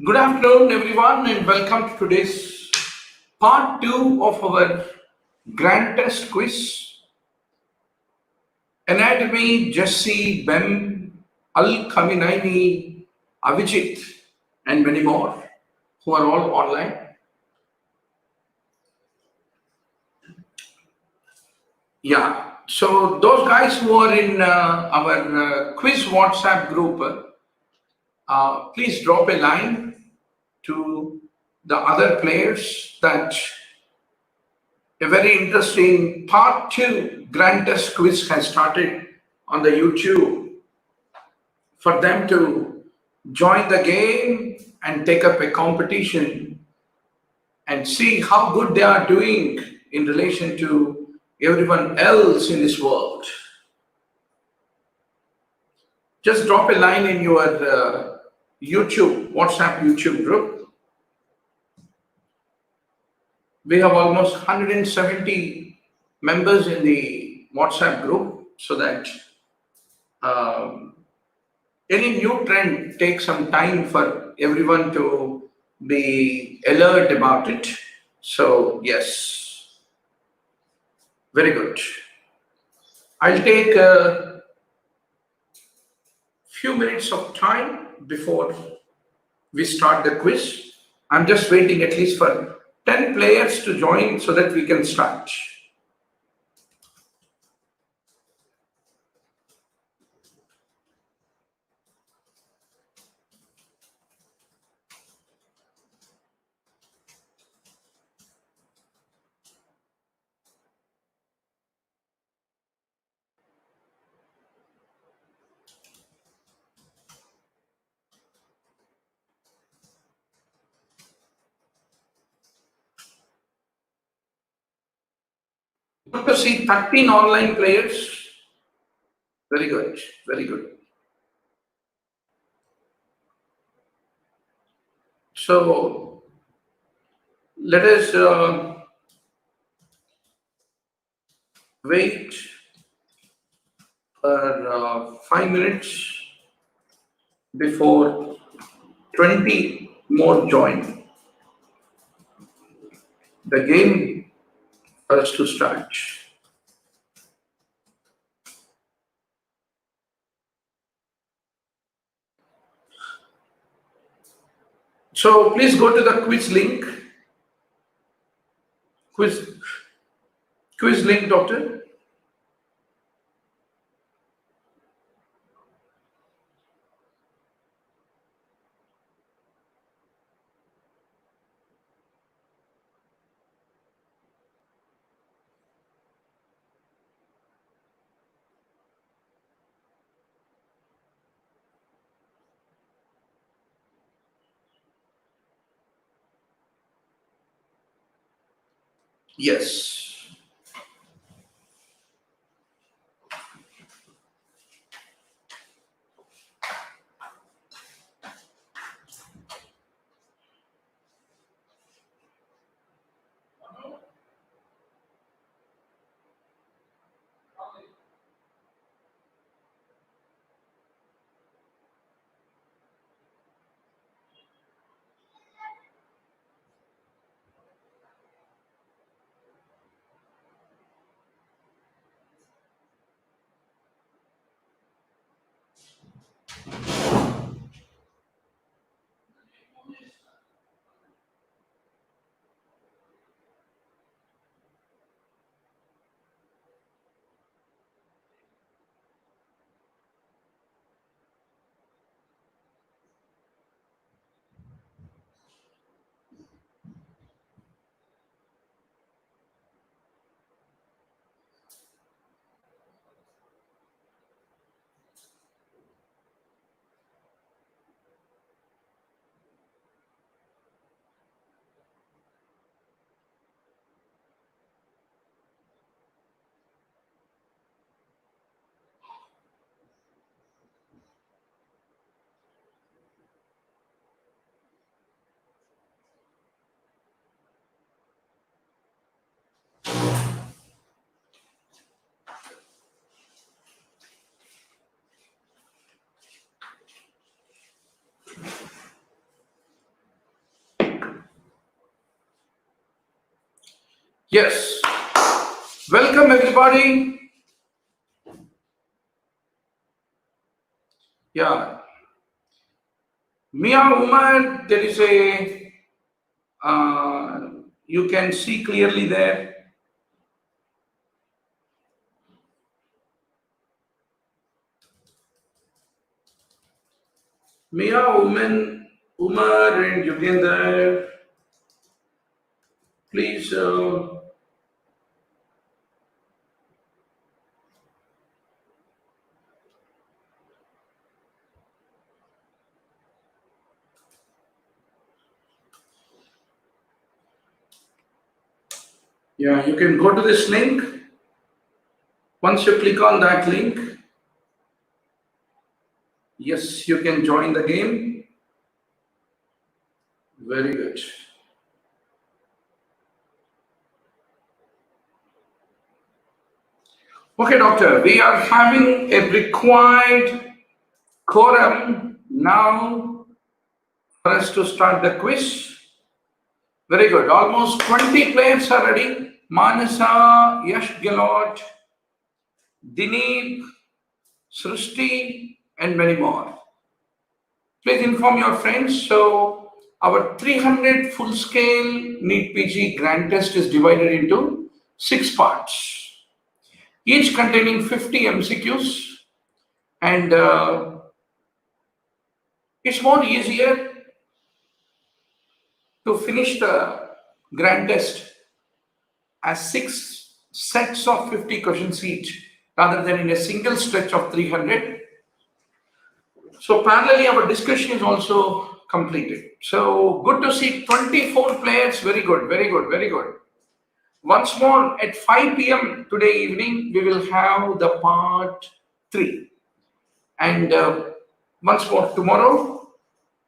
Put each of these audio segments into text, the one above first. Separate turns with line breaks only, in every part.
Good afternoon, everyone, and welcome to today's part 2 of our grand test quiz. Anatomy, Jesse, Bem, Al Kaminaini, Avijit, and many more who are all online. Yeah, so those guys who are in our quiz WhatsApp group, please drop a line to the other players that a very interesting part 2 grand test quiz has started on the YouTube for them to join the game and take up a competition and see how good they are doing in relation to everyone else in this world. Just drop a line in your WhatsApp YouTube group. We have almost 170 members in the WhatsApp group, so that any new trend takes some time for everyone to be alert about it. So yes, very good. I'll take a few minutes of time before we start the quiz. I'm just waiting at least for 10 players to join so that we can start. Good to see 13 online players. Very good, very good. So Let us wait for 5 minutes before 20 more join the game for us to start. So please go to the quiz link. Quiz link, doctor. Yes. Yes. Welcome everybody. Yeah. Mia Umar, there is a, you can see clearly there. Mia Umar and Yugender, please. Yeah, you can go to this link. Once you click on that link, yes, you can join the game. Very good. Okay, doctor, we are having a required quorum now for us to start the quiz. Very good. Almost 20 players are ready. Manasa, Yash Gelot, Dineep, Srishti, and many more. Please inform your friends. So, our 300 full-scale NEET PG grand test is divided into 6 parts, each containing 50 MCQs, and it's more easier to finish the grand test as 6 sets of 50 questions each rather than in a single stretch of 300. So parallelly our discussion is also completed. So good to see 24 players. Very good, very good, very good. Once more at 5 p.m. today evening, we will have the part 3. And once more tomorrow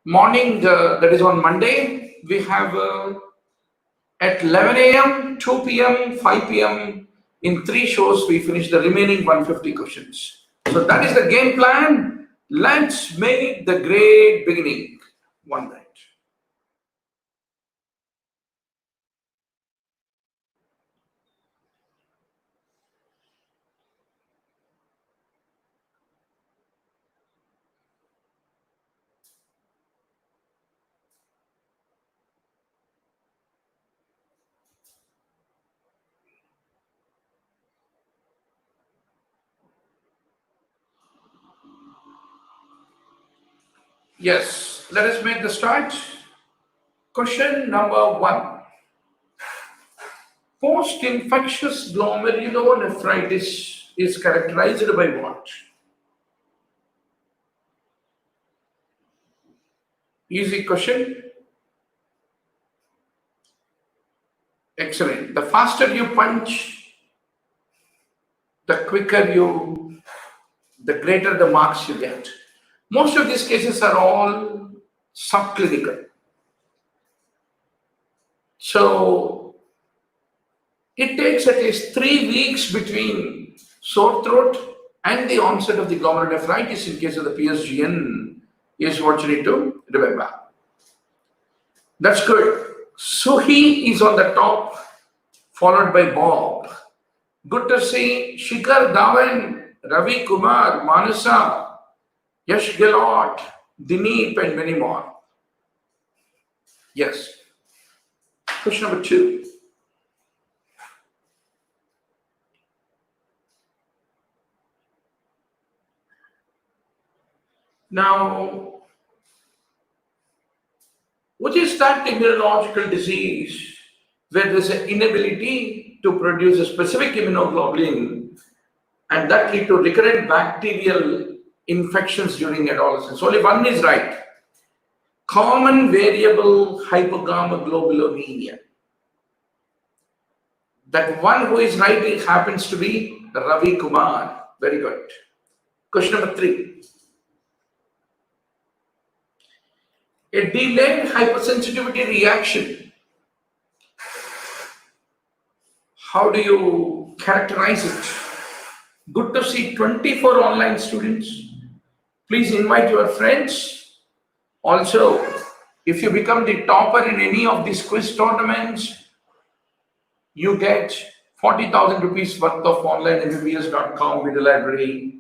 morning, that is on Monday, we have At 11 a.m., 2 p.m., 5 p.m., in 3 shows, we finish the remaining 150 questions. So that is the game plan. Let's make the great beginning. 1 minute. Yes, let us make the start. Question number 1. Post-infectious glomerulonephritis is characterized by what? Easy question. Excellent. The faster you punch, the greater the marks you get. Most of these cases are all subclinical. So it takes at least 3 weeks between sore throat and the onset of the glomerulonephritis in case of the PSGN is what you need to remember. That's good. Suhi is on the top, followed by Bob. Good to see Shikhar Dhawan, Ravi Kumar, Manasa, Yash Gelot, Dineep, and many more. Yes. Question number 2. Now, what is that immunological disease where there's an inability to produce a specific immunoglobulin and that lead to recurrent bacterial infections during adolescence? Only one is right. Common variable hypogammaglobulinemia. That one who is right, it happens to be Ravi Kumar. Very good. Question number 3. A delayed hypersensitivity reaction. How do you characterize it? Good to see 24 online students. Please invite your friends. Also, if you become the topper in any of these quiz tournaments, you get 40,000 rupees worth of online MBBS.com video library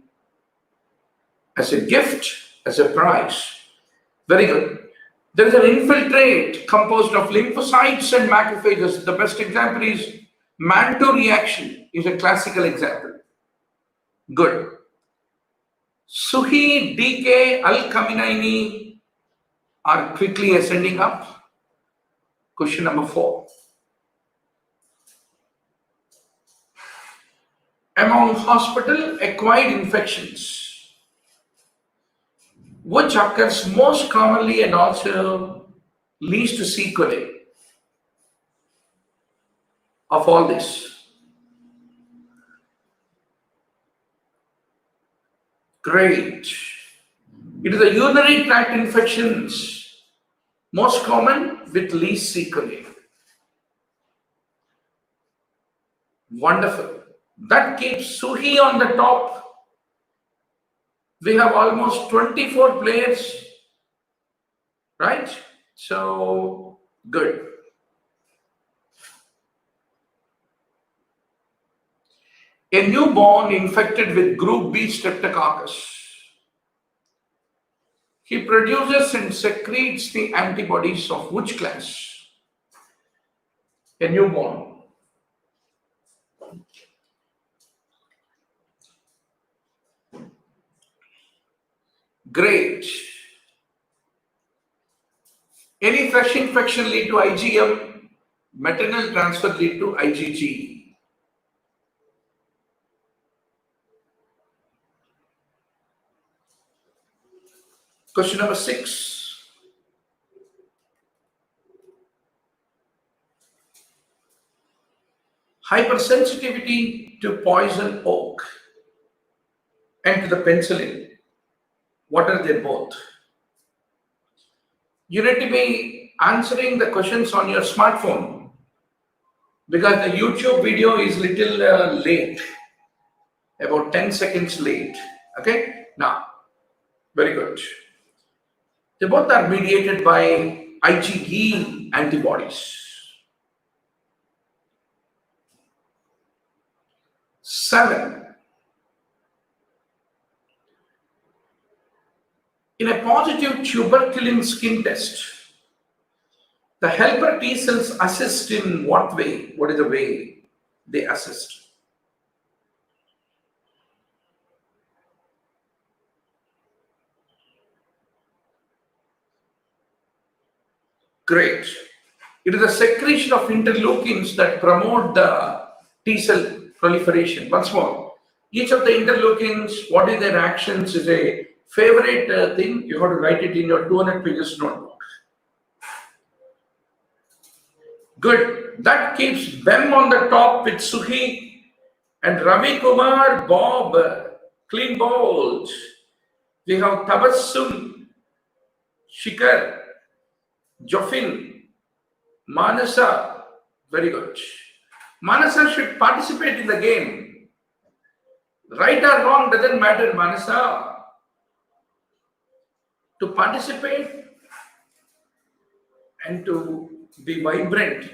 as a gift, as a prize. Very good. There is an infiltrate composed of lymphocytes and macrophages. The best example is Mantoux reaction is a classical example. Good. Suhi, DK, Al-Khamenei are quickly ascending up. Question number 4. Among hospital-acquired infections, which occurs most commonly and also leads to sequelae of all this? Great. It is the urinary tract infections, most common with least sequelae. Wonderful. That keeps Suhi on the top. We have almost 24 players, right? So, good. A newborn infected with group B streptococcus. He produces and secretes the antibodies of which class? A newborn. Great. Any fresh infection lead to IgM, maternal transfer lead to IgG. Question number 6. Hypersensitivity to poison oak and to the penicillin. What are they both? You need to be answering the questions on your smartphone. because the YouTube video is little late, about 10 seconds late. Okay, now, very good. They both are mediated by IgE antibodies. 7. In a positive tuberculin skin test, the helper T cells assist in what way? What is the way they assist? Great. It is a secretion of interleukins that promote the T cell proliferation. Once more, each of the interleukins, what is their actions is a favorite thing. You have to write it in your 200 pages notebook. Good. That keeps Bem on the top with Suhi and Ravi Kumar, Bob, clean bowls. We have Tabassum, Shikhar, Jofin, Manasa. Very good. Manasa should participate in the game. Right or wrong doesn't matter, Manasa. To participate and to be vibrant.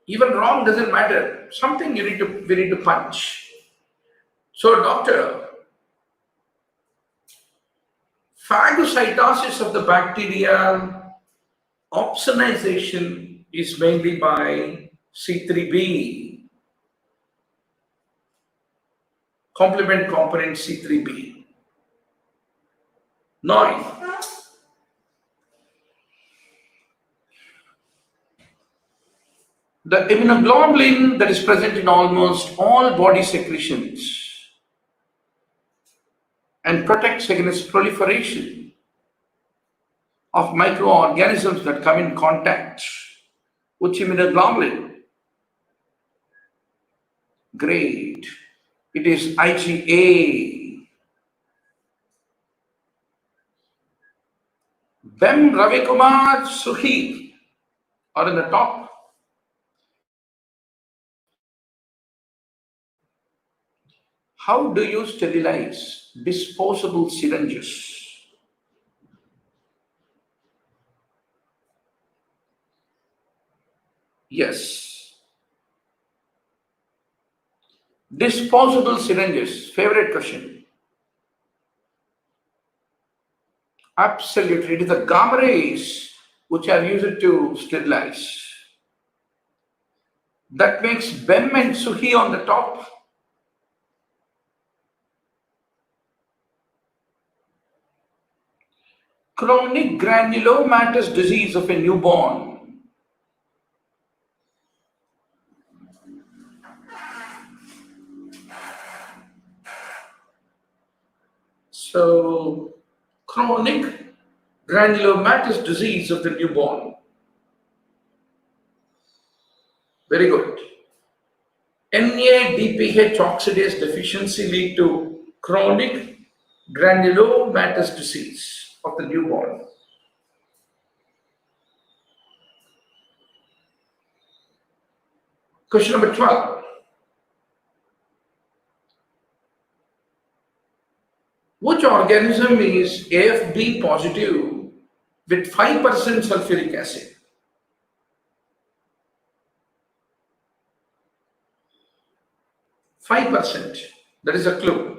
Even wrong doesn't matter. Something we need to punch. So, doctor, phagocytosis of the bacteria, opsonization is mainly by C3b, complement component C3b. 9. The immunoglobulin that is present in almost all body secretions and protects against proliferation of microorganisms that come in contact with immunoglobulin. Great. It is IgA. Bem, Ravikumar, Suhi are in the top. How do you sterilize disposable syringes? Yes. Disposable syringes, favorite question. Absolutely. It is the gamma rays which are used to sterilize. That makes Bem and Suhi on the top. Chronic granulomatous disease of a newborn. So, chronic granulomatous disease of the newborn. Very good. NADPH oxidase deficiency lead to chronic granulomatous disease of the newborn. Question number 12. Which organism is AFB positive with 5% sulfuric acid? %. That is a clue.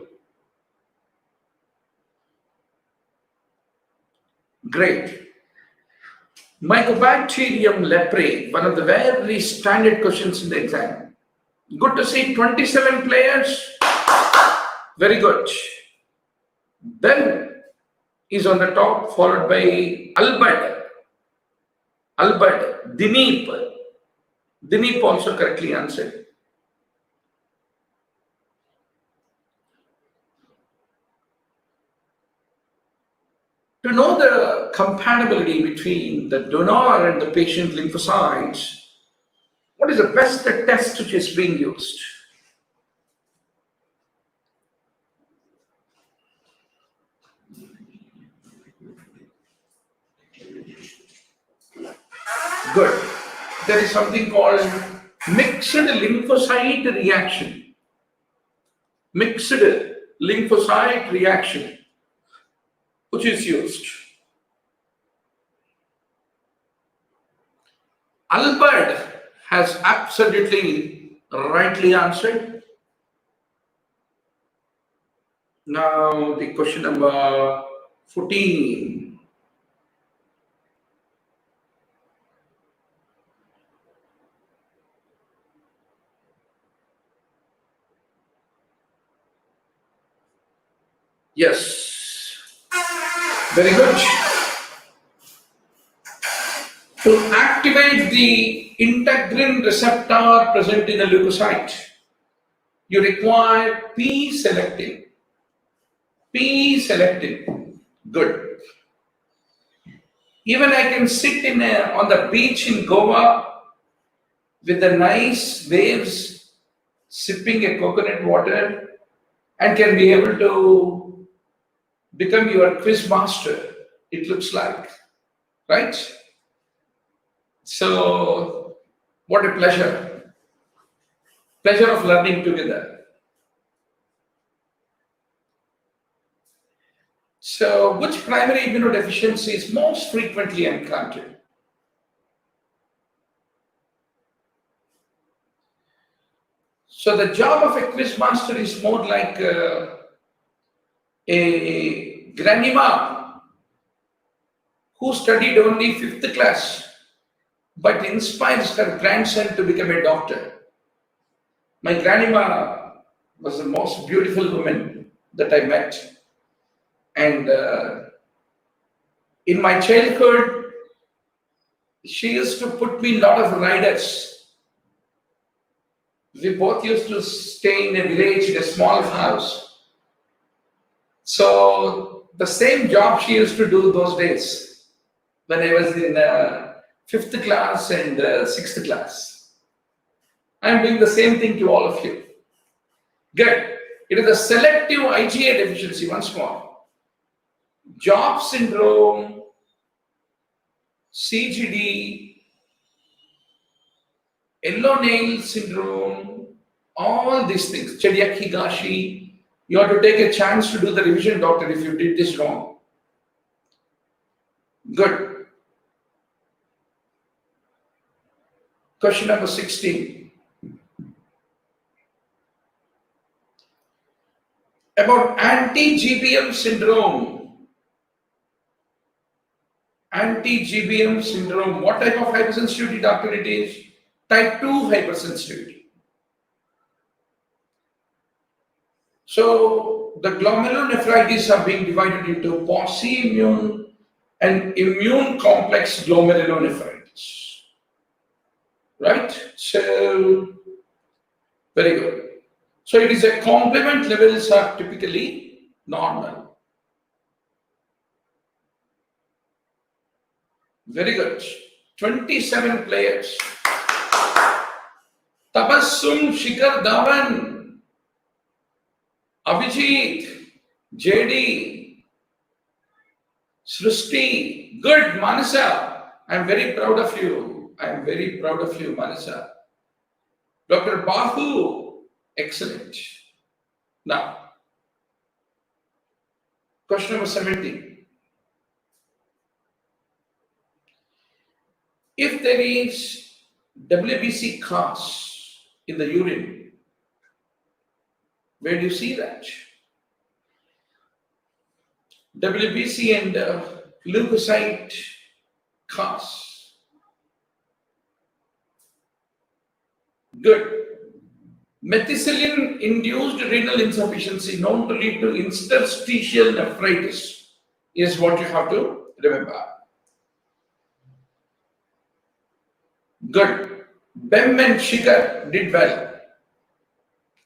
Great. Mycobacterium leprae, one of the very standard questions in the exam. Good to see 27 players. Very good. Ben is on the top, followed by Albert, Dineep. Dineep also correctly answered. To know the compatibility between the donor and the patient lymphocytes, what is the best test which is being used? Good. There is something called mixed lymphocyte reaction. Mixed lymphocyte reaction, which is used. Albert has absolutely rightly answered. Now the question number 14. Yes, very good. To activate the integrin receptor present in a leukocyte, you require P-selectin. P-selectin. Good. Even I can sit on the beach in Goa with the nice waves, sipping a coconut water, and can be able to become your quiz master, it looks like, right? So, what a pleasure. Pleasure of learning together. So, which primary immunodeficiency is most frequently encountered? So, the job of a quiz master is more like a grandma who studied only 5th class but inspires her grandson to become a doctor. My grandma was the most beautiful woman that I met. And in my childhood, she used to put me a lot of riders. We both used to stay in a village, in a small house. So the same job she used to do those days when I was in 5th class and 6th class. I'm doing the same thing to all of you. Good. It is a selective IgA deficiency once more. Job syndrome, CGD, yellow nail syndrome, all these things, Chediak Higashi, you have to take a chance to do the revision, doctor, if you did this wrong. Good. Question number 16. About anti-GBM syndrome. Anti-GBM syndrome, what type of hypersensitivity, doctor, it is? Type 2 hypersensitivity. So the glomerular nephritis are being divided into pauci-immune and immune complex glomerulonephritis. Right? So, very good. So it is a complement levels are typically normal. Very good. 27 players. Tabassum Shikhar Dhawan, Abhijit, JD, Srusti, good, Manasa. I'm very proud of you. I'm very proud of you, Manasa. Dr. Bahu, excellent. Now, question number 17. If there is WBC class in the urine, where do you see that? WBC and leukocyte class. Good. Methicillin-induced renal insufficiency known to lead to interstitial nephritis is what you have to remember. Good. Bem and Shikhar did well.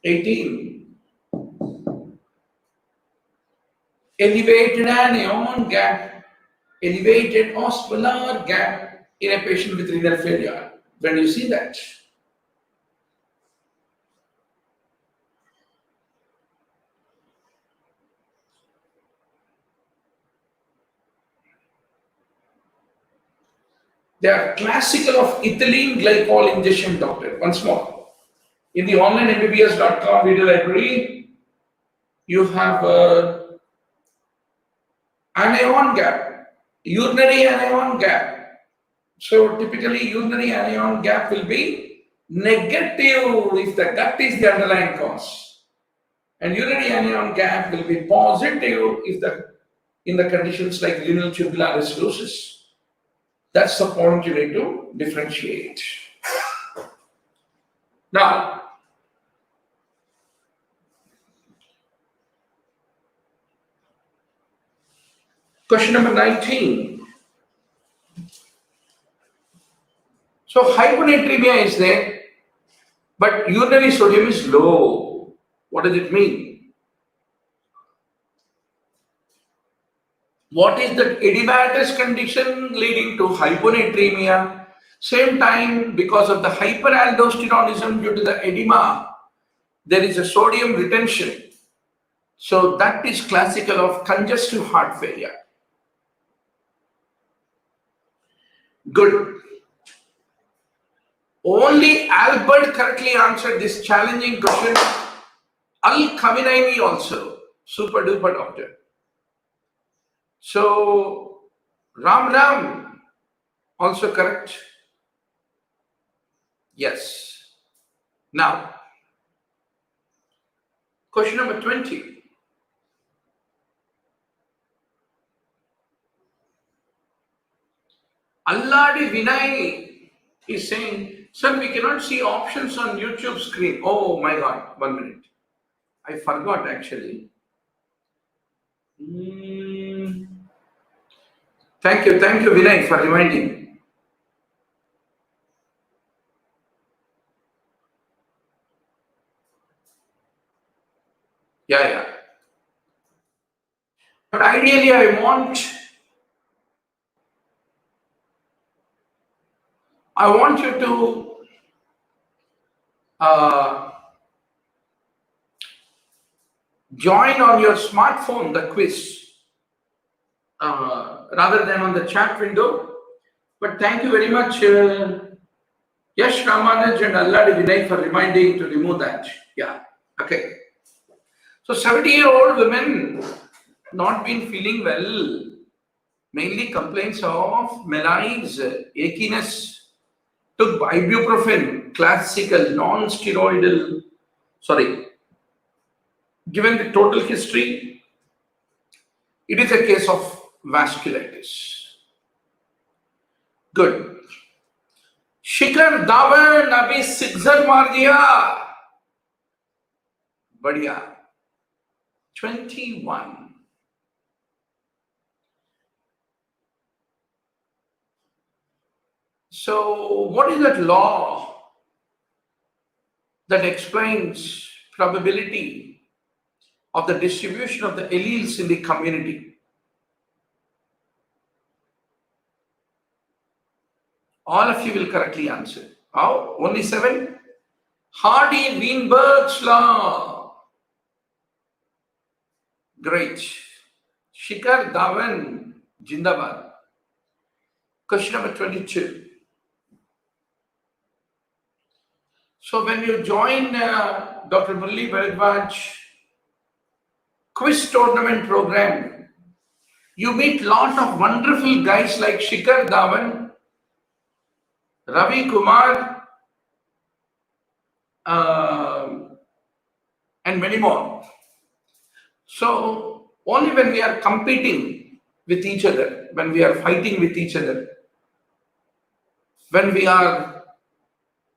18. Elevated anion gap, elevated osmolar gap in a patient with renal failure. When you see that? They are classical of ethylene glycol injection, doctor. Once more, in the online mbbs.com video library, you have anion gap, urinary anion gap. So typically, urinary anion gap will be negative if the gut is the underlying cause, and urinary anion gap will be positive if in the conditions like renal tubular acidosis. That's the point you need to differentiate. Now, question number 19. So hyponatremia is there, but urinary sodium is low. What does it mean? What is the edematous condition leading to hyponatremia? Same time, because of the hyperaldosteronism due to the edema, there is a sodium retention. So that is classical of congestive heart failure. Good. Only Albert correctly answered this challenging question. Al-Khamenei also. Super duper doctor. So, Ram also correct. Yes. Now, question number 20. Alladi Vinay is saying, sir, we cannot see options on YouTube screen. Oh my God, 1 minute. I forgot actually. Thank you, Vinay, for reminding. Yeah. But ideally, I want you to join on your smartphone the quiz rather than on the chat window. But thank you very much, Yash Ramanaj and Alladi Vinay, for reminding to remove that. Yeah, okay. So 70-year-old women not been feeling well, mainly complaints of malaise, achiness, took ibuprofen, classical, non-steroidal, given the total history, it is a case of vasculitis. Good. Shikhar Dhawan abhi sixer maar diya. Badhiya. 21. So, what is that law that explains probability of the distribution of the alleles in the community? All of you will correctly answer. How? Only 7? Hardy-Weinberg's law. Great. Shikhar Dhawan, Jindabad. Question number 22. So when you join Dr. Murali Bharadwaz quiz tournament program, you meet lot of wonderful guys like Shikhar Dhawan, Ravi Kumar, and many more. So only when we are competing with each other, when we are fighting with each other, when we are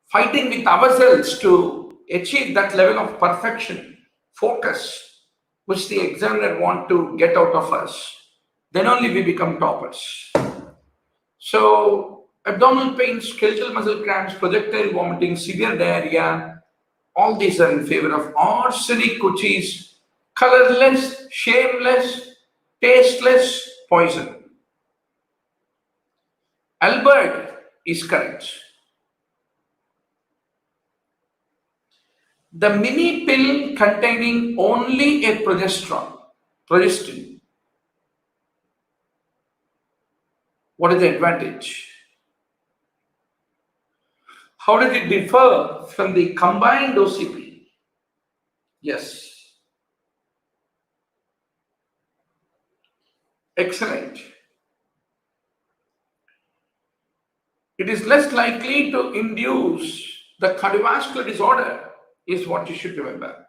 fighting with ourselves to achieve that level of perfection, focus, which the examiner wants to get out of us, then only we become toppers. So, abdominal pain, skeletal muscle cramps, projectile vomiting, severe diarrhea, all these are in favor of arsenic, which is colorless, shameless, tasteless poison. Albert is correct. The mini pill containing only a progestin. What is the advantage? How does it differ from the combined OCP? Yes. Excellent. It is less likely to induce the cardiovascular disorder, is what you should remember.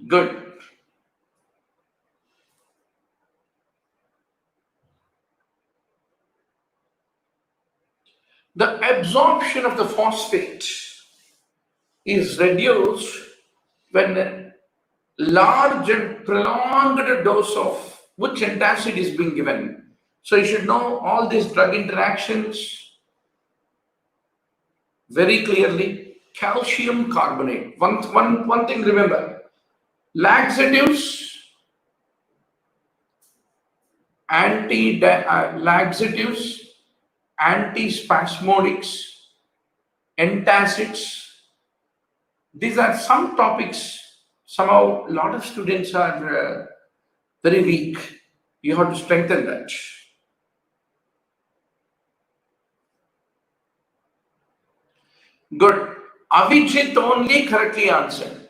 Good. The absorption of the phosphate is reduced when a large and prolonged dose of which antacid is being given. So you should know all these drug interactions very clearly. Calcium carbonate. One thing remember, laxatives, laxatives, antispasmodics, antacids. These are some topics. Somehow, a lot of students are very weak. You have to strengthen that. Good. Avijit only correctly answered.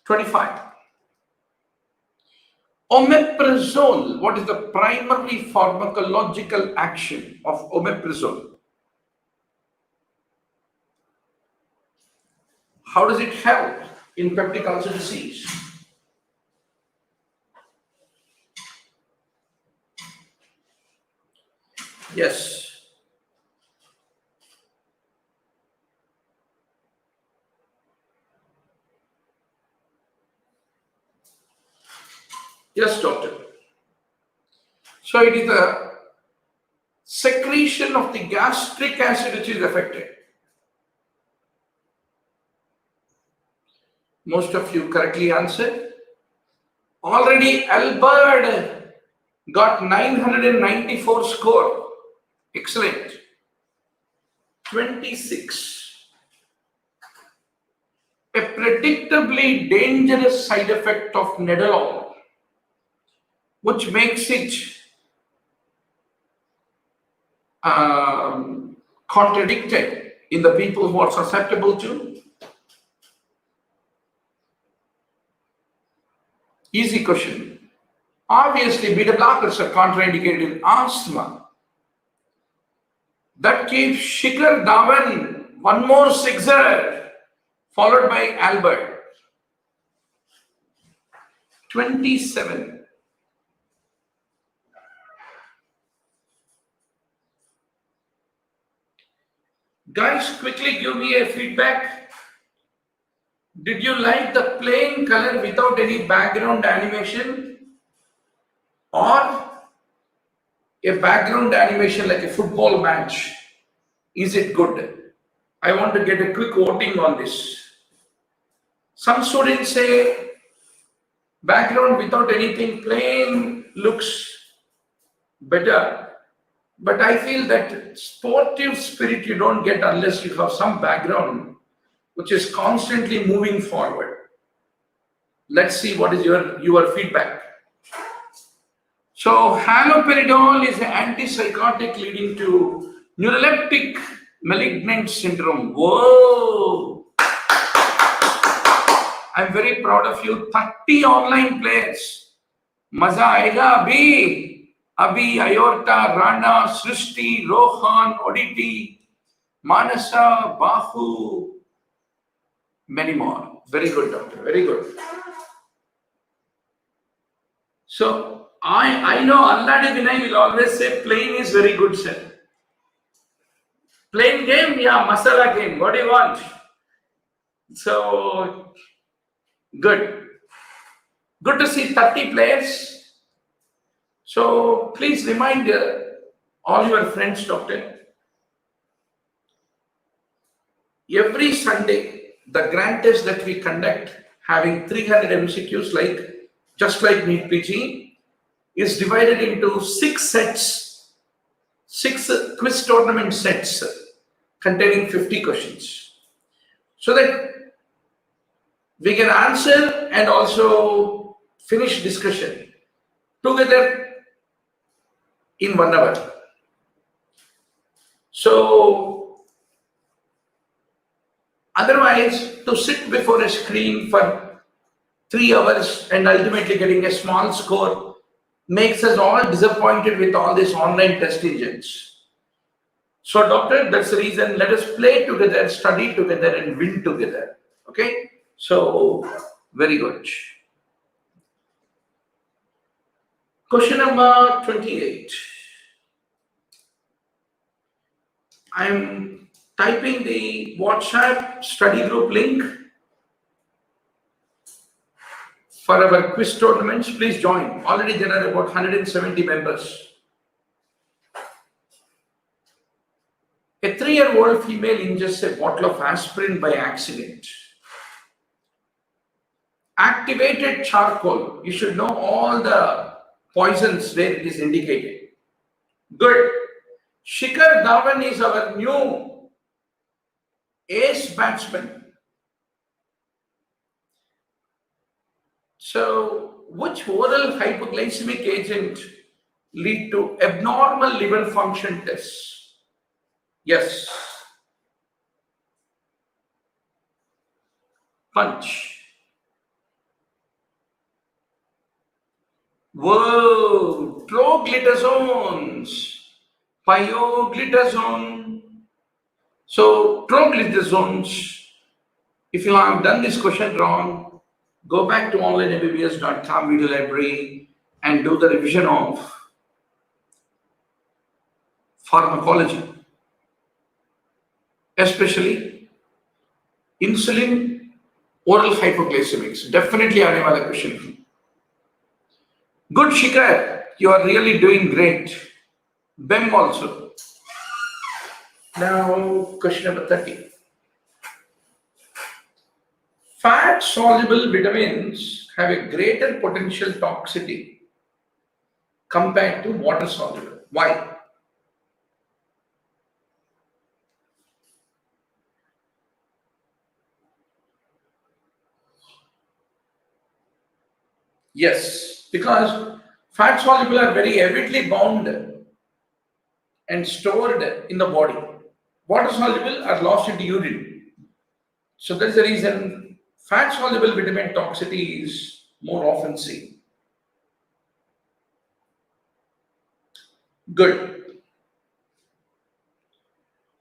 25. Omeprazole. What is the primary pharmacological action of omeprazole? How does it help in peptic ulcer disease? Yes. Yes, doctor. So it is the secretion of the gastric acid which is affected. Most of you correctly answered. Already Albert got 994 score. Excellent. 26. A predictably dangerous side effect of Nadolol, which makes it contradicted in the people who are susceptible to. Easy question. Obviously, beta blockers are contraindicated in asthma. That keeps Shikhar Dhawan, one more sixer, followed by Albert. 27. Guys, quickly give me a feedback. Did you like the plain color without any background animation? Or a background animation like a football match? Is it good? I want to get a quick voting on this. Some students say background without anything, plain looks better. But I feel that sportive spirit you don't get unless you have some background which is constantly moving forward. Let's see what is your feedback. So haloperidol is an antipsychotic leading to neuroleptic malignant syndrome. Whoa! I'm very proud of you. 30 online players. Maza aega abhi. Abhi, Ayorta, Rana, Srishti, Rohan, Oditi, Manasa, Bahu, many more. Very good, doctor. Very good. So I know Alladi Vinay will always say plain is very good, sir. Plain game, yeah, masala game. What do you want? So good. Good to see 30 players. So please remind all your friends, doctor. Every Sunday, the grand test that we conduct, having 300 MCQs, just like NEET PG, is divided into 6 sets, 6 quiz tournament sets containing 50 questions, so that we can answer and also finish discussion. together in 1 hour. So otherwise, to sit before a screen for 3 hours and ultimately getting a small score makes us all disappointed with all these online test engines. So doctor, that's the reason, let us play together, study together and win together. Okay? So, very good. Question number 28. I'm typing the WhatsApp study group link for our quiz tournaments. Please join. Already there are about 170 members. A 3-year-old female ingests a bottle of aspirin by accident. Activated charcoal. You should know all the poisons where it is indicated. Good. Shikhar Dhawan is our new ace batsman. So, which oral hypoglycemic agent lead to abnormal liver function tests? Yes. Punch. Whoa, troglitazones, pioglitazone. So, troglitazones, if you have done this question wrong, go back to onlineMBBS.com video library and do the revision of pharmacology, especially insulin, oral hypoglycemics. Definitely I have a question. Good, Shikhar, you are really doing great. BEM also. Now, question number 30. Fat-soluble vitamins have a greater potential toxicity compared to water-soluble. Why? Yes, because fat-soluble are very avidly bound and stored in the body. Water-soluble are lost into urine. So that's the reason fat-soluble vitamin toxicity is more often seen. Good.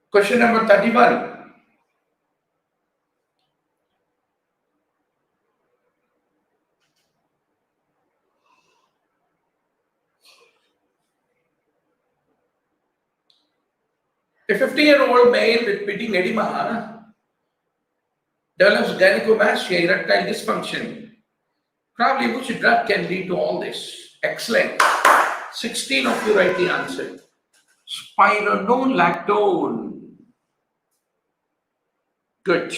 Question number 31. A 50-year-old male with pitting edema develops gynecomastia, erectile dysfunction. Probably which drug can lead to all this? Excellent. 16 of you rightly answered. Spironolactone. Good.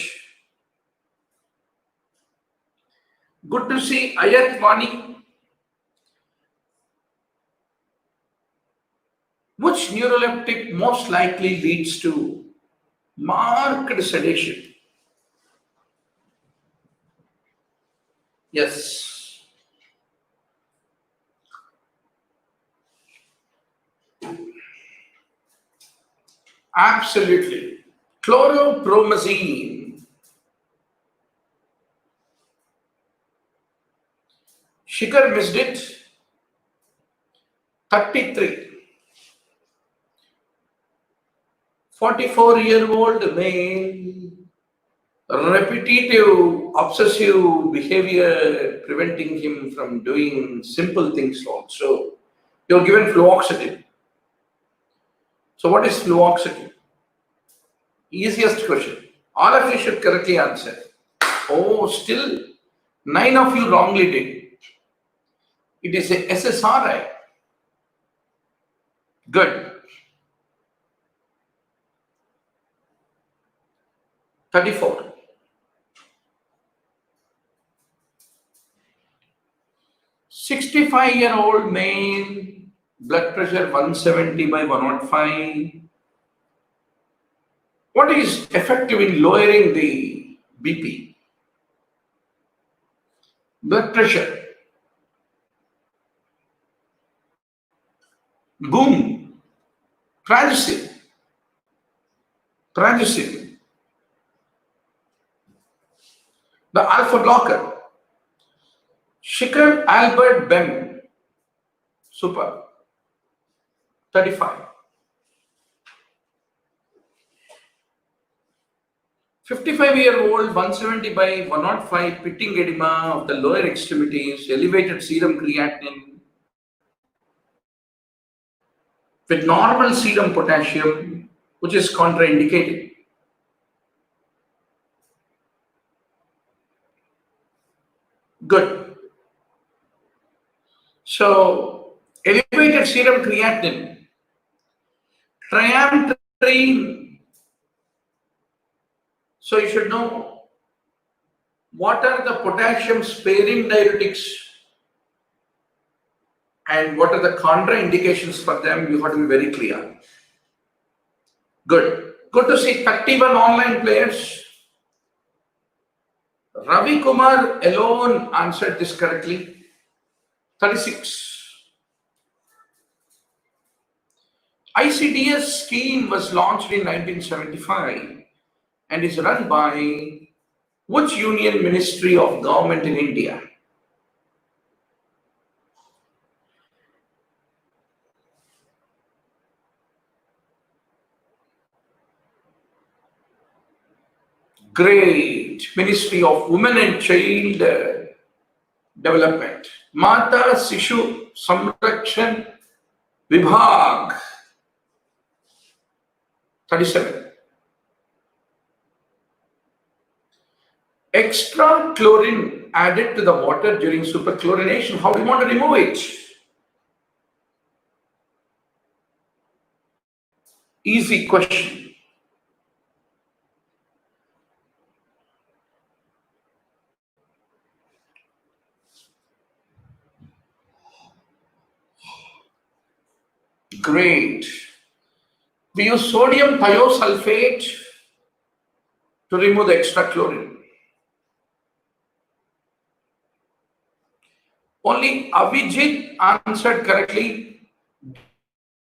Good to see Ayat Vani. Which neuroleptic most likely leads to marked sedation? Yes. Absolutely. Chloropromazine. Shikhar missed it. 33. 44-year-old male, repetitive obsessive behavior preventing him from doing simple things also. You're given fluoxetine. So what is fluoxetine? Easiest question. All of you should correctly answer. Oh, still 9 of you wrongly did. It is a SSRI. Good. 34. 65-year-old male, blood pressure 170 by 105. What is effective in lowering the BP? Blood pressure. Boom. Prazosin. Prazosin. The alpha blocker. Shikhar Albert Bem. Super. 35. 55-year-old, 170 by 105, pitting edema of the lower extremities, elevated serum creatinine, with normal serum potassium, which is contraindicated. Good. So, elevated serum creatinine, triamtrene. So, you should know what are the potassium sparing diuretics and what are the contraindications for them. You have to be very clear. Good. Good to see 31 online players. Ravi Kumar alone answered this correctly. 36. Icds Scheme was launched in 1975 and is run by which Union Ministry of Government in India? Great. Ministry of Women and Child Development. Mata Sishu Samrakshan Vibhag. 37. Extra chlorine added to the water during superchlorination. How do you want to remove it? Easy question. Great. We use sodium thiosulfate to remove the extra chlorine. Only Avijit answered correctly.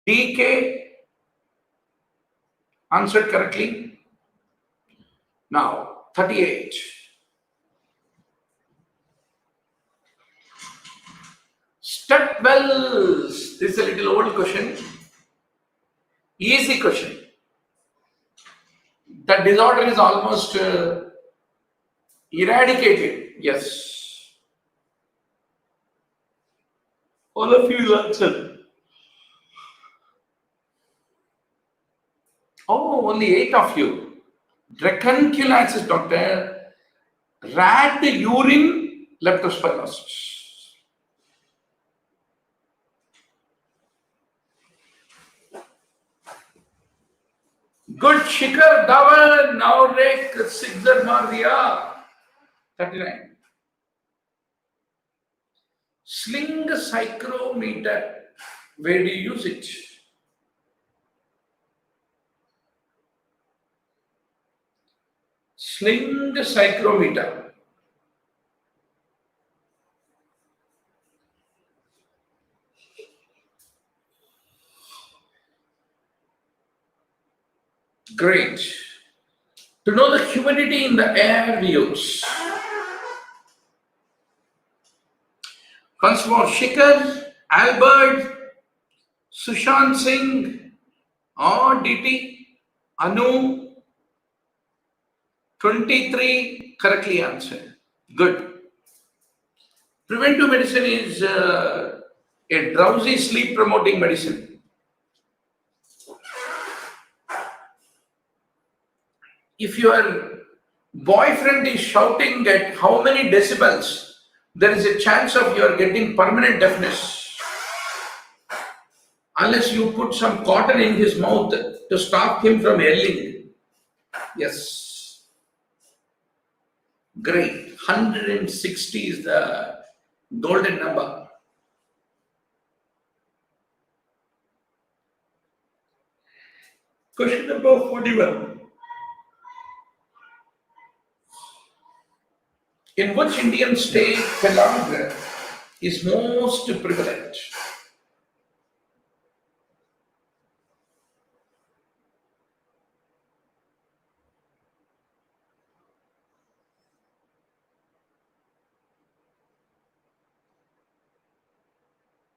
DK answered correctly. Now, 38. Stepwells. This is a little old question. Easy question. The disorder is almost eradicated. Yes. All of you will answer. Oh, only 8 of you. Dracunculitis, doctor. Rat urine leptospirosis. Good Shikhar Dhawan, Naurek, Sigzar Mardia. 39. Sling psychrometer. Where do you use it? Sling psychrometer. Great. To know the humidity in the air we use. Once more, Shikhar, Albert, Sushant Singh, or DT, Anu, 23 correctly answered. Good. Preventive medicine is a drowsy sleep promoting medicine. If your boyfriend is shouting at how many decibels, there is a chance of you are getting permanent deafness. Unless you put some cotton in his mouth to stop him from yelling. Yes. Great. 160 is the golden number. Question number 41. In which Indian state pellagra is most prevalent?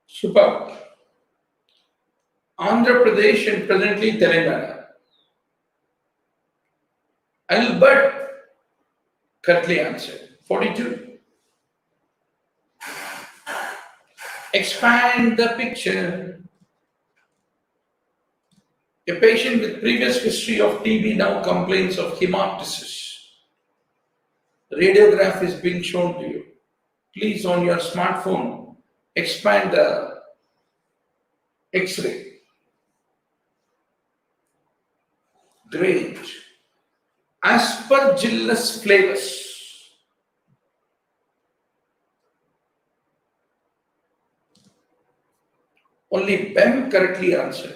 Super. Andhra Pradesh and presently Telangana. Albert correctly answered. 42. Expand the picture. A patient with previous history of TB now complains of hemoptysis. Radiograph is being shown to you. Please, on your smartphone, expand the X-ray. Great. Aspergillus flavus. Only Ben correctly answered.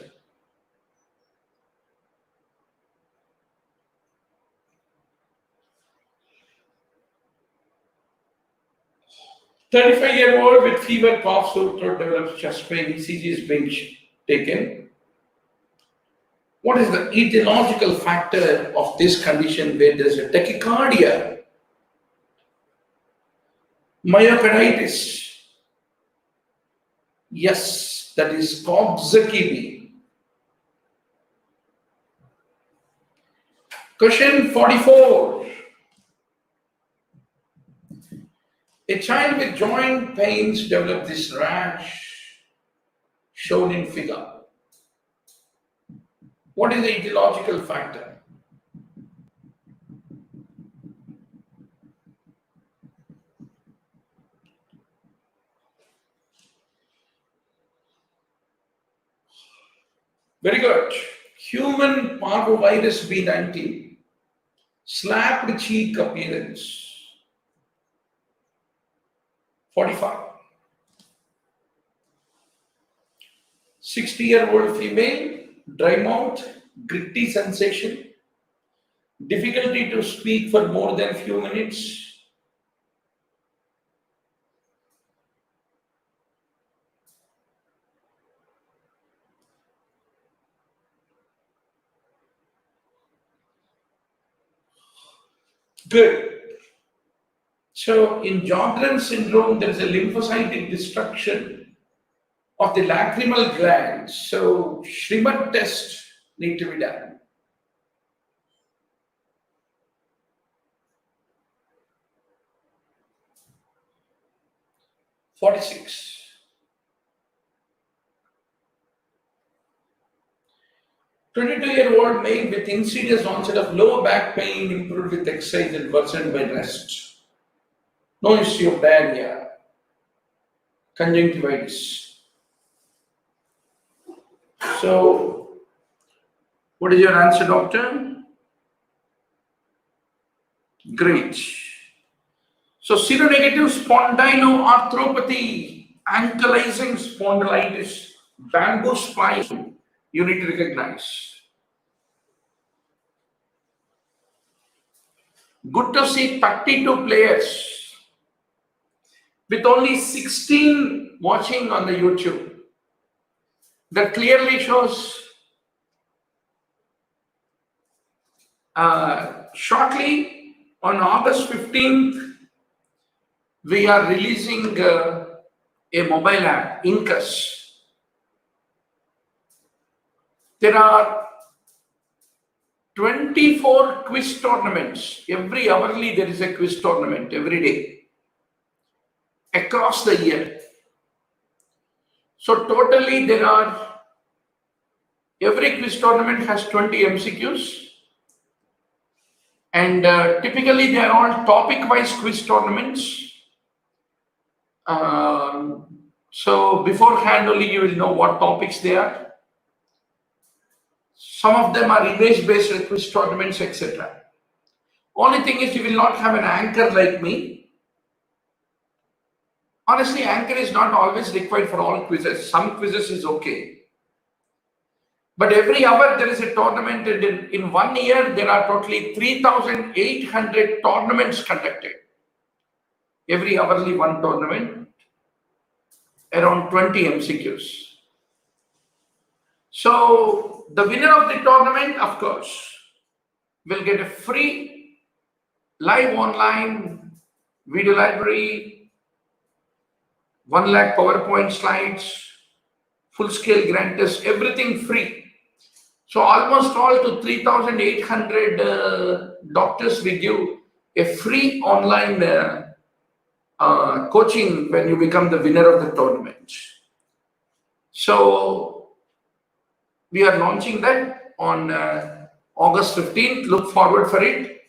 "35-year-old with fever, cough, sore throat, develops chest pain. ECG is being taken. What is the etiological factor of this condition where there is a tachycardia? Myocarditis. Yes, that is Coxsackie. Question 44. A child with joint pains developed this rash shown in figure. What is the etiological factor? Very good. Human parvovirus B19. Slapped cheek appearance. 45. 60-year-old female, dry mouth, gritty sensation, difficulty to speak for more than few minutes. Good. So in Sjogren's syndrome, there is a lymphocytic destruction of the lacrimal glands. So Schrimmer test need to be done. "46. 22-year-old male with insidious onset of lower back pain improved with exercise and worsened by rest. No history of diarrhea. Conjunctivitis. So, what is your answer, doctor? Great. So, seronegative spondyloarthropathy, ankylosing spondylitis, bamboo spine, you need to recognize. Good to see 32 players with only 16 watching on the YouTube. That clearly shows shortly on August 15th, we are releasing a mobile app, Incus. There are 24 quiz tournaments. Every hourly there is a quiz tournament every day across the year. So totally there are, every quiz tournament has 20 MCQs. And typically they are all topic-wise quiz tournaments. So beforehand only you will know what topics they are. Some of them are image-based quiz tournaments, etc. Only thing is you will not have an anchor like me. Honestly, anchor is not always required for all quizzes. Some quizzes is okay. But every hour there is a tournament, and in 1 year there are totally 3,800 tournaments conducted. Every hourly one tournament, around 20 MCQs. So the winner of the tournament, of course, will get a free live online video library, 1 lakh PowerPoint slides, full-scale grant test, everything free. So almost all to 3,800 doctors we give a free online coaching when you become the winner of the tournament. So we are launching that on August 15th. Look forward for it.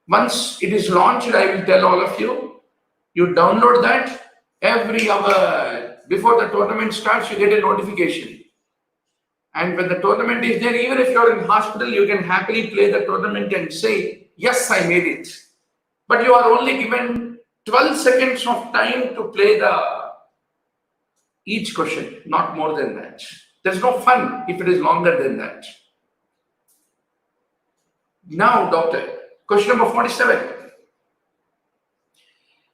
Once it is launched, I will tell all of you. You download that. Every hour before the tournament starts, you get a notification. And when the tournament is there, even if you're in hospital, you can happily play the tournament and say, yes, I made it. But you are only given 12 seconds of time to play each question, not more than that. There's no fun if it is longer than that. Now, doctor, question number 47.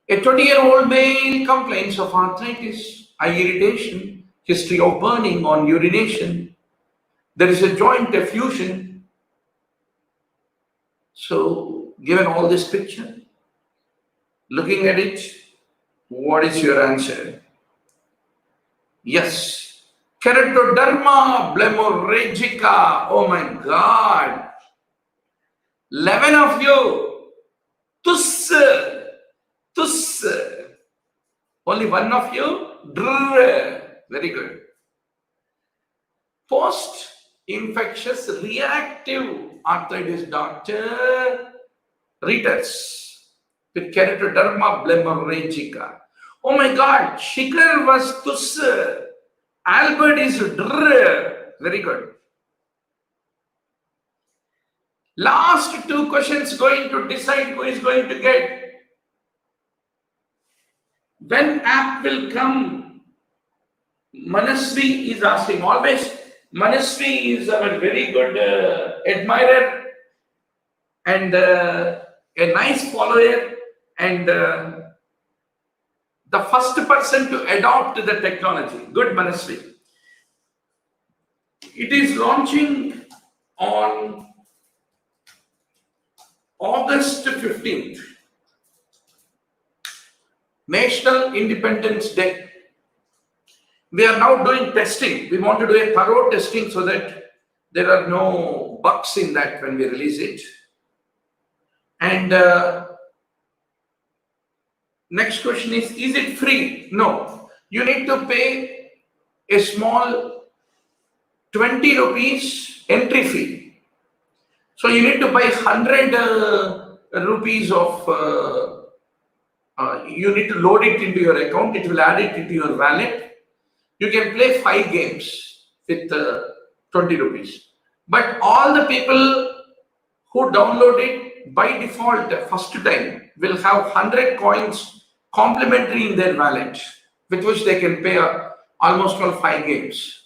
A 20-year-old male complains of arthritis, eye irritation, history of burning on urination. There is a joint effusion. So, given all this picture, looking at it, what is your answer? Yes, keratoderma blemorrhagica. Oh my God. 11 of you. Tuss. Only one of you. Drr. Very good. Post-infectious reactive arthritis, doctor. Readers with keratoderma blemorrhagica. Oh my God, Shikhar was tuss. Albert is drr. Very good. Last two questions going to decide who is going to get. When app will come? Manasvi is asking. Always, Manasvi is our very good admirer and a nice follower and the first person to adopt the technology. Good, Manasvi. It is launching on August 15th, National Independence Day. We are now doing testing. We want to do a thorough testing so that there are no bugs in that when we release it. And next question is it free? No. You need to pay a small 20 rupees entry fee. So you need to buy 100 rupees of, you need to load it into your account. It will add it into your wallet. You can play 5 games with 20 rupees. But all the people who download it by default first time will have 100 coins complimentary in their wallet, with which they can pay almost all 5 games.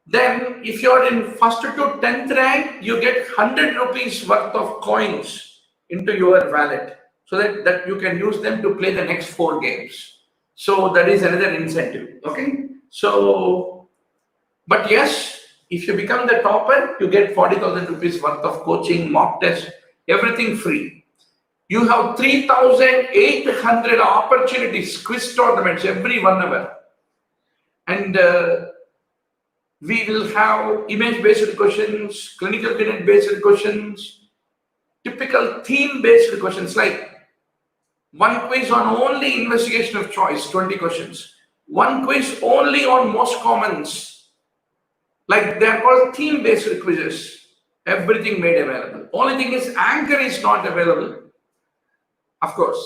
Then if you're in first to 10th rank, you get 100 rupees worth of coins into your wallet so that you can use them to play the next 4 games. So that is another incentive. Okay. So, but yes, if you become the topper, you get 40,000 rupees worth of coaching, mock test, everything free. You have 3,800 opportunities, quiz tournaments every 1 hour. And we will have image-based questions, clinical minute-based questions, typical theme-based questions like 1 quiz on only investigation of choice, 20 questions. 1 quiz only on most commons. Like they are called theme-based quizzes. Everything made available. Only thing is anchor is not available. Of course,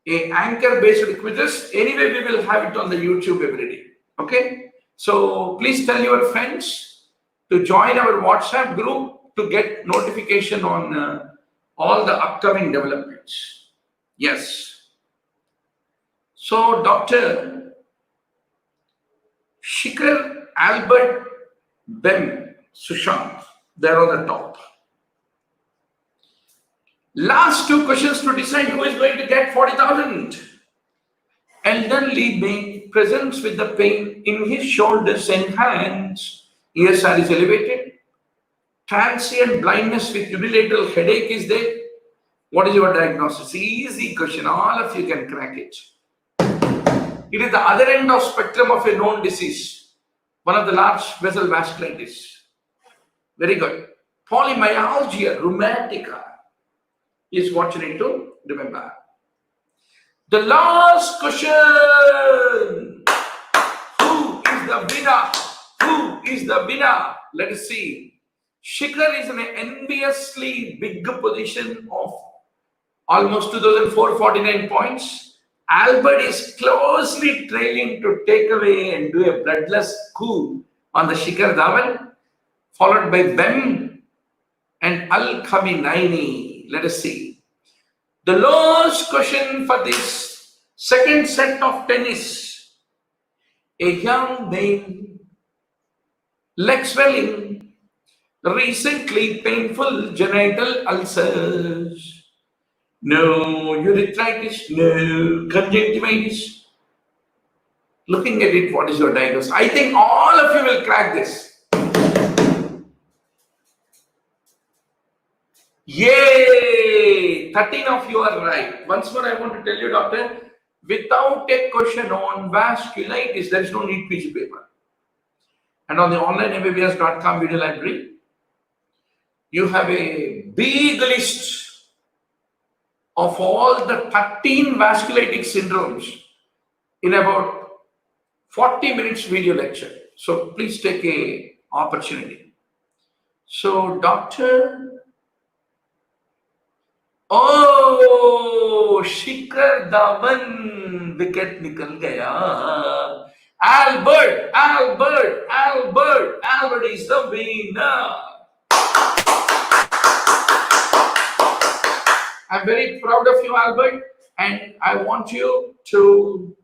a anchor-based quizzes, anyway we will have it on the YouTube every day. Okay? So please tell your friends to join our WhatsApp group to get notification on all the upcoming developments. Yes. So, Dr. Shikhar, Albert, Bem, Sushant, they're on the top. Last 2 questions to decide who is going to get 40,000. Elderly male presents with the pain in his shoulders and hands. ESR is elevated. Transient blindness with unilateral headache is there. What is your diagnosis? Easy question. All of you can crack it. It is the other end of spectrum of a known disease, one of the large vessel vasculitis. Very good. Polymyalgia rheumatica is what you need to remember. The last question. Who is the winner? Who is the winner? Let us see. Shikhar is in an enviously big position of almost 2,449 points. Albert is closely trailing to take away and do a bloodless coup on the Shikhar Dhawan, followed by Bem and Al Khamenei. Let us see. The last question for this second set of tennis. A young man, leg swelling, recently painful genital ulcers. No urethritis, no conjunctivitis. Looking at it, what is your diagnosis? I think all of you will crack this. Yay! 13 of you are right. Once more, I want to tell you, doctor, without a question on vasculitis, there is no NEET PG paper. And on the online mbbs.com video library, you have a big list of all the 13 vasculitic syndromes in about 40 minutes video lecture. So please take a opportunity. So doctor, oh, Shikhar Dhawan wicket nikal gaya. Albert is the winner. I'm very proud of you, Albert, and I want you to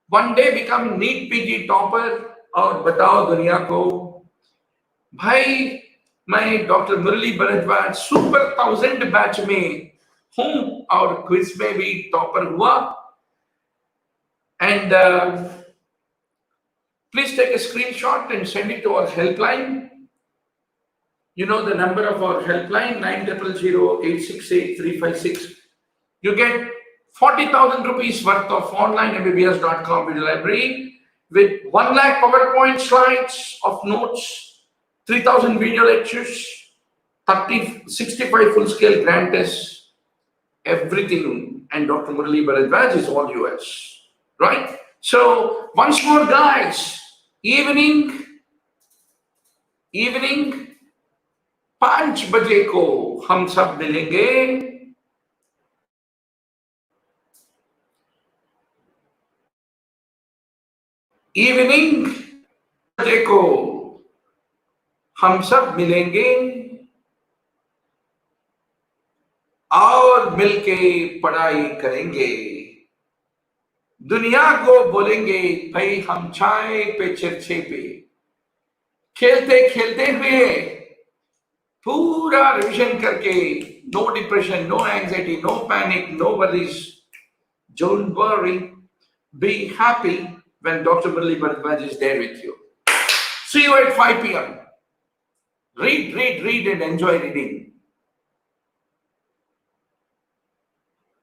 one day become NEET PG topper और बताओ दुनिया को भाई मैं doctor मुरली Bharadwaj super 1000 batch में हूँ और quiz में भी टॉपर हुआ. And please take a screenshot and send it to our helpline. You know the number of our helpline, 900-868-356. You get 40,000 rupees worth of online mbbs.com video library with 1 lakh PowerPoint slides of notes, 3,000 video lectures, 65 full-scale grand tests, everything. And Dr. Murali Bharadwaz is all US, right? So once more, guys, evening 5 बजे को हम सब मिलेंगे. Evening 5 बजे को हम सब मिलेंगे और मिलके पढ़ाई करेंगे. दुनिया को बोलेंगे भाई हम चाय पे चर्चे पे. खेलते खेलते हुए पूरा रिविजन करके, no depression, no anxiety, no panic, no worries. Don't worry. Be happy when Dr. Murali Bharadwaj is there with you. See you at 5 p.m. Read and enjoy reading.